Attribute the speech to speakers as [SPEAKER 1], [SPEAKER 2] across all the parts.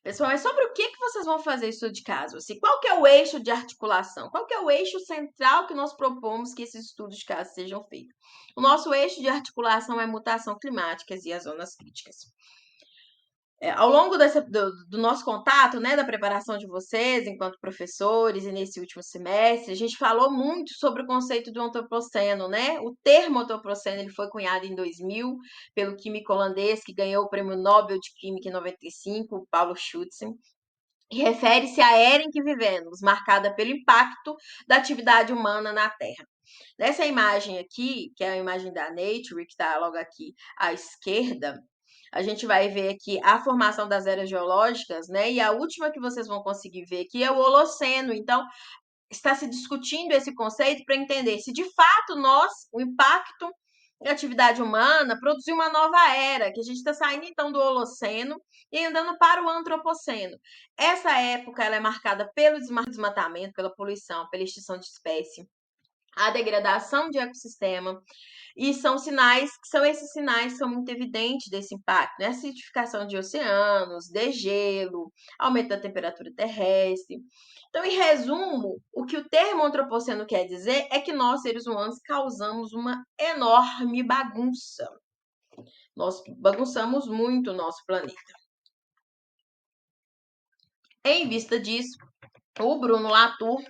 [SPEAKER 1] Pessoal, é sobre o que vocês vão fazer estudo de caso? Assim, qual que é o eixo de articulação? Qual que é o eixo central que nós propomos que esses estudos de caso sejam feitos? O nosso eixo de articulação é mutação climáticas e as zonas críticas. Ao longo do nosso contato, né, da preparação de vocês enquanto professores e nesse último semestre, a gente falou muito sobre o conceito do antropoceno, né? O termo antropoceno ele foi cunhado em 2000 pelo químico holandês que ganhou o Prêmio Nobel de Química em 95, o Paulo Schütze, e refere-se à era em que vivemos, marcada pelo impacto da atividade humana na Terra. Nessa imagem aqui, que é a imagem da Nature, que está logo aqui à esquerda, a gente vai ver aqui a formação das eras geológicas, né? E a última que vocês vão conseguir ver aqui é o Holoceno. Então, está se discutindo esse conceito para entender se de fato o impacto da atividade humana produziu uma nova era, que a gente está saindo então do Holoceno e andando para o Antropoceno. Essa época ela é marcada pelo desmatamento, pela poluição, pela extinção de espécie, a degradação de ecossistema, e são esses sinais que são muito evidentes desse impacto, né? Acidificação de oceanos, degelo, aumento da temperatura terrestre. Então, em resumo, o que o termo antropoceno quer dizer é que nós, seres humanos, causamos uma enorme bagunça. Nós bagunçamos muito o nosso planeta. Em vista disso, o Bruno Latour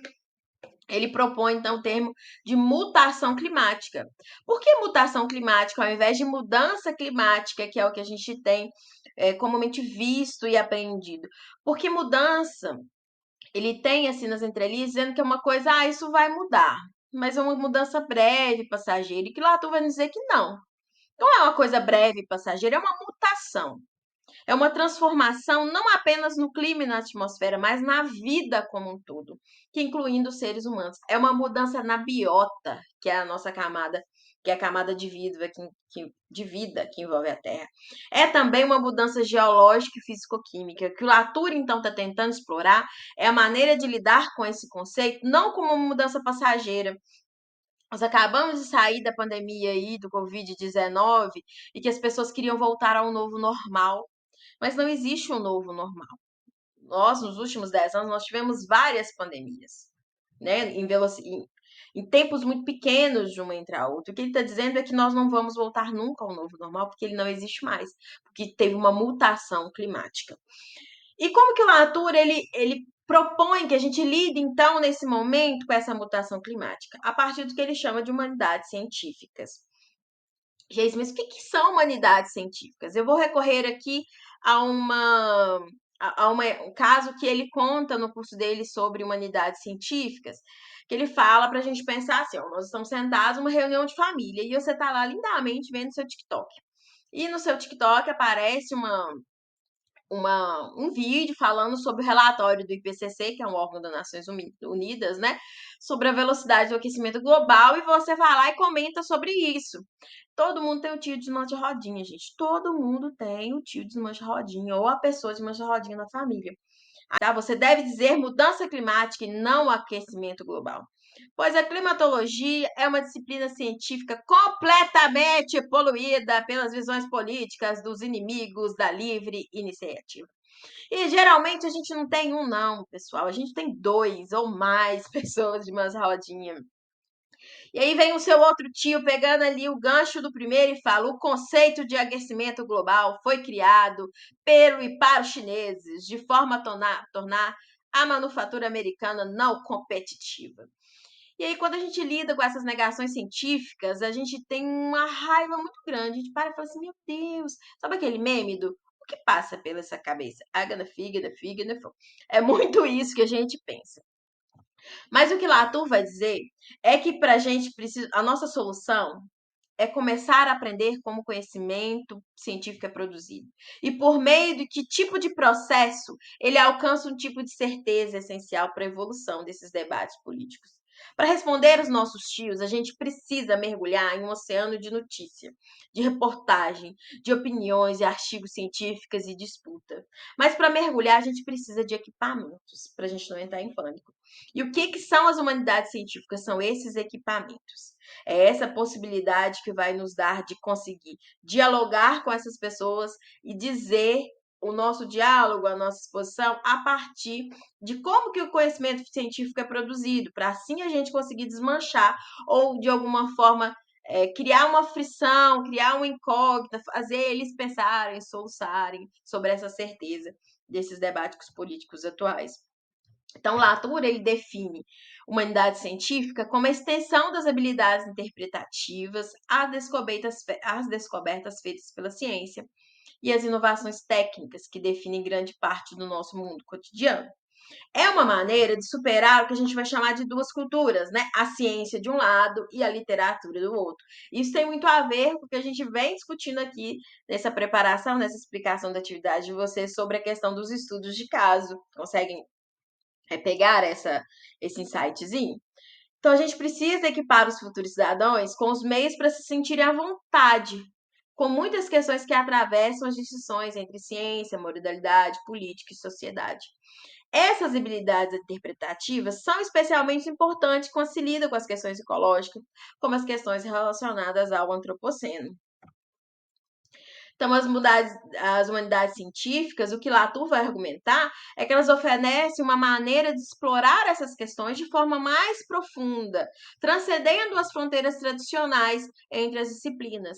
[SPEAKER 1] ele propõe, então, o termo de mutação climática. Por que mutação climática ao invés de mudança climática, que é o que a gente tem comumente visto e aprendido? Porque mudança, ele tem, assim, nas entrelinhas, dizendo que é uma coisa, isso vai mudar. Mas é uma mudança breve, passageira, e que Latour vai dizer que não. Não é uma coisa breve e passageira, é uma mutação. É uma transformação não apenas no clima e na atmosfera, mas na vida como um todo, que incluindo os seres humanos. É uma mudança na biota, que é a nossa camada, que é a camada de vida que envolve a Terra. É também uma mudança geológica e físico-química, que o Latour, então, está tentando explorar, é a maneira de lidar com esse conceito, não como uma mudança passageira. Nós acabamos de sair da pandemia aí, do Covid-19, e que as pessoas queriam voltar ao novo normal. Mas não existe um novo normal. Nós, nos últimos 10 anos, nós tivemos várias pandemias, né? Em tempos muito pequenos de uma entre a outra. O que ele está dizendo é que nós não vamos voltar nunca ao novo normal, porque ele não existe mais, porque teve uma mutação climática. E como que o Latour, ele propõe que a gente lide, então, nesse momento, com essa mutação climática? A partir do que ele chama de humanidades científicas. Gente, mas o que são humanidades científicas? Eu vou recorrer aqui a um caso que ele conta no curso dele sobre humanidades científicas, que ele fala para a gente pensar assim, ó, nós estamos sentados numa reunião de família e você está lá lindamente vendo seu TikTok. E no seu TikTok aparece um vídeo falando sobre o relatório do IPCC, que é um órgão das Nações Unidas, né? Sobre a velocidade do aquecimento global, e você vai lá e comenta sobre isso. Todo mundo tem o tio desmancha rodinha, gente. Todo mundo tem o tio desmancha rodinha, ou a pessoa desmancha rodinha na família. Tá? Você deve dizer mudança climática e não aquecimento global. Pois a climatologia é uma disciplina científica completamente poluída pelas visões políticas dos inimigos da livre iniciativa. E geralmente a gente não tem um, não, pessoal. A gente tem dois ou mais pessoas de umas rodinhas. E aí vem o seu outro tio pegando ali o gancho do primeiro e fala: o conceito de aquecimento global foi criado pelo e para os chineses de forma a tornar a manufatura americana não competitiva. E aí, quando a gente lida com essas negações científicas, a gente tem uma raiva muito grande. A gente para e fala assim: meu Deus, sabe aquele meme do o que passa pela sua cabeça? I'm gonna figure the figure the É muito isso que a gente pensa. Mas o que Latour vai dizer é que para a gente precisa, a nossa solução é começar a aprender como o conhecimento científico é produzido. E por meio de que tipo de processo ele alcança um tipo de certeza essencial para a evolução desses debates políticos. Para responder os nossos tios, a gente precisa mergulhar em um oceano de notícia, de reportagem, de opiniões e artigos científicos e disputa. Mas para mergulhar, a gente precisa de equipamentos, para a gente não entrar em pânico. E o que são as humanidades científicas? São esses equipamentos. É essa possibilidade que vai nos dar de conseguir dialogar com essas pessoas e dizer o nosso diálogo, a nossa exposição, a partir de como que o conhecimento científico é produzido, para assim a gente conseguir desmanchar ou, de alguma forma, criar uma frição, criar uma incógnita, fazer eles pensarem, soluçarem sobre essa certeza desses debates políticos atuais. Então, Latour, ele define humanidade científica como a extensão das habilidades interpretativas às descobertas feitas pela ciência e as inovações técnicas que definem grande parte do nosso mundo cotidiano. É uma maneira de superar o que a gente vai chamar de duas culturas, né? A ciência de um lado e a literatura do outro. Isso tem muito a ver com o que a gente vem discutindo aqui nessa preparação, nessa explicação da atividade de vocês sobre a questão dos estudos de caso. Conseguem pegar esse insightzinho? Então, a gente precisa equipar os futuros cidadãos com os meios para se sentirem à vontade, com muitas questões que atravessam as distinções entre ciência, moralidade, política e sociedade. Essas habilidades interpretativas são especialmente importantes quando se lida com as questões ecológicas, como as questões relacionadas ao antropoceno. Então, as humanidades científicas, o que Latour vai argumentar é que elas oferecem uma maneira de explorar essas questões de forma mais profunda, transcendendo as fronteiras tradicionais entre as disciplinas.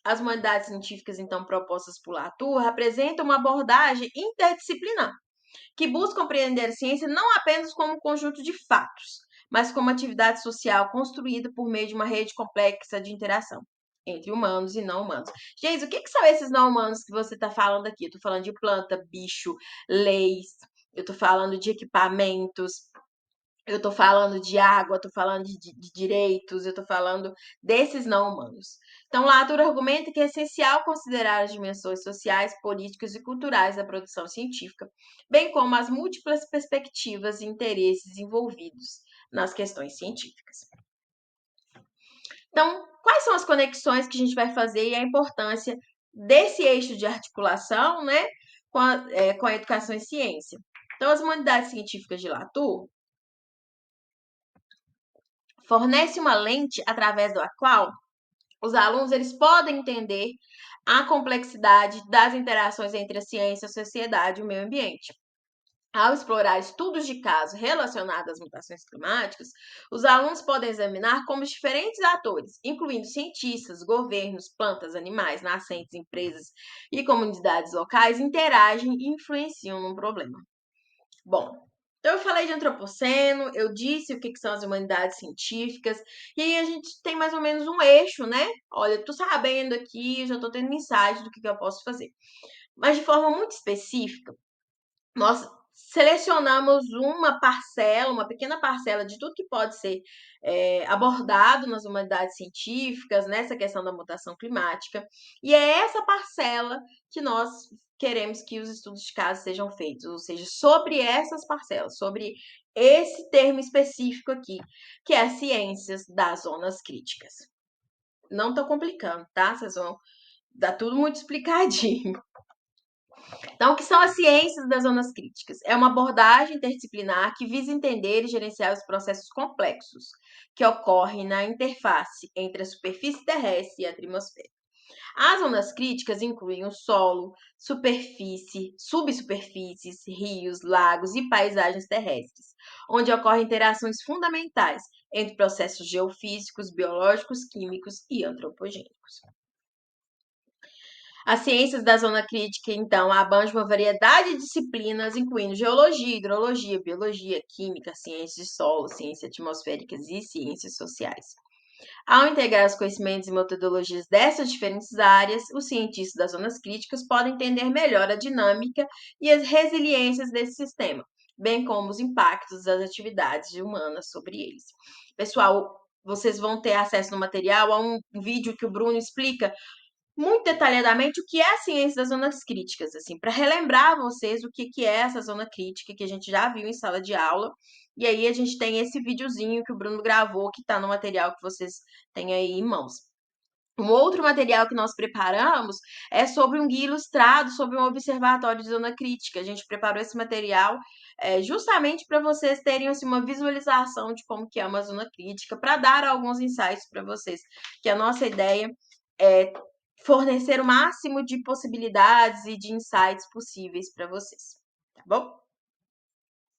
[SPEAKER 1] As humanidades científicas, então, propostas por Latour, representam uma abordagem interdisciplinar, que busca compreender a ciência não apenas como um conjunto de fatos, mas como atividade social construída por meio de uma rede complexa de interação entre humanos e não humanos. Gente, o que são esses não humanos que você está falando aqui? Eu estou falando de planta, bicho, leis, eu estou falando de equipamentos, eu estou falando de água, estou falando de direitos, eu estou falando desses não humanos. Então, Latour argumenta que é essencial considerar as dimensões sociais, políticas e culturais da produção científica, bem como as múltiplas perspectivas e interesses envolvidos nas questões científicas. Então, quais são as conexões que a gente vai fazer e a importância desse eixo de articulação, né, com a educação e ciência? Então, as humanidades científicas de Latour fornece uma lente através da qual os alunos eles podem entender a complexidade das interações entre a ciência, a sociedade e o meio ambiente. Ao explorar estudos de caso relacionados às mutações climáticas, os alunos podem examinar como os diferentes atores, incluindo cientistas, governos, plantas, animais, nascentes, empresas e comunidades locais, interagem e influenciam no problema. Bom, então eu falei de antropoceno, eu disse o que são as humanidades científicas, e aí a gente tem mais ou menos um eixo, né? Olha, eu tô sabendo aqui, já tô tendo insight do que eu posso fazer. Mas de forma muito específica, nós selecionamos uma parcela, uma pequena parcela de tudo que pode ser abordado nas humanidades científicas, nessa questão da mutação climática, e é essa parcela que nós queremos que os estudos de caso sejam feitos, ou seja, sobre essas parcelas, sobre esse termo específico aqui, que é as ciências das zonas críticas. Não estou complicando, tá? Vocês vão dar tudo muito explicadinho. Então, o que são as ciências das zonas críticas? É uma abordagem interdisciplinar que visa entender e gerenciar os processos complexos que ocorrem na interface entre a superfície terrestre e a atmosfera. As zonas críticas incluem o solo, superfície, subsuperfícies, rios, lagos e paisagens terrestres, onde ocorrem interações fundamentais entre processos geofísicos, biológicos, químicos e antropogênicos. As ciências da zona crítica, então, abrange uma variedade de disciplinas, incluindo geologia, hidrologia, biologia, química, ciências de solo, ciências atmosféricas e ciências sociais. Ao integrar os conhecimentos e metodologias dessas diferentes áreas, os cientistas das zonas críticas podem entender melhor a dinâmica e as resiliências desse sistema, bem como os impactos das atividades humanas sobre eles. Pessoal, vocês vão ter acesso no material a um vídeo que o Bruno explica muito detalhadamente o que é a ciência das zonas críticas, assim, para relembrar vocês o que é essa zona crítica que a gente já viu em sala de aula. E aí a gente tem esse videozinho que o Bruno gravou, que está no material que vocês têm aí em mãos. Um outro material que nós preparamos é sobre um guia ilustrado sobre um observatório de zona crítica. A gente preparou esse material justamente para vocês terem assim, uma visualização de como que é uma zona crítica, para dar alguns insights para vocês, que a nossa ideia é fornecer o máximo de possibilidades e de insights possíveis para vocês, tá bom?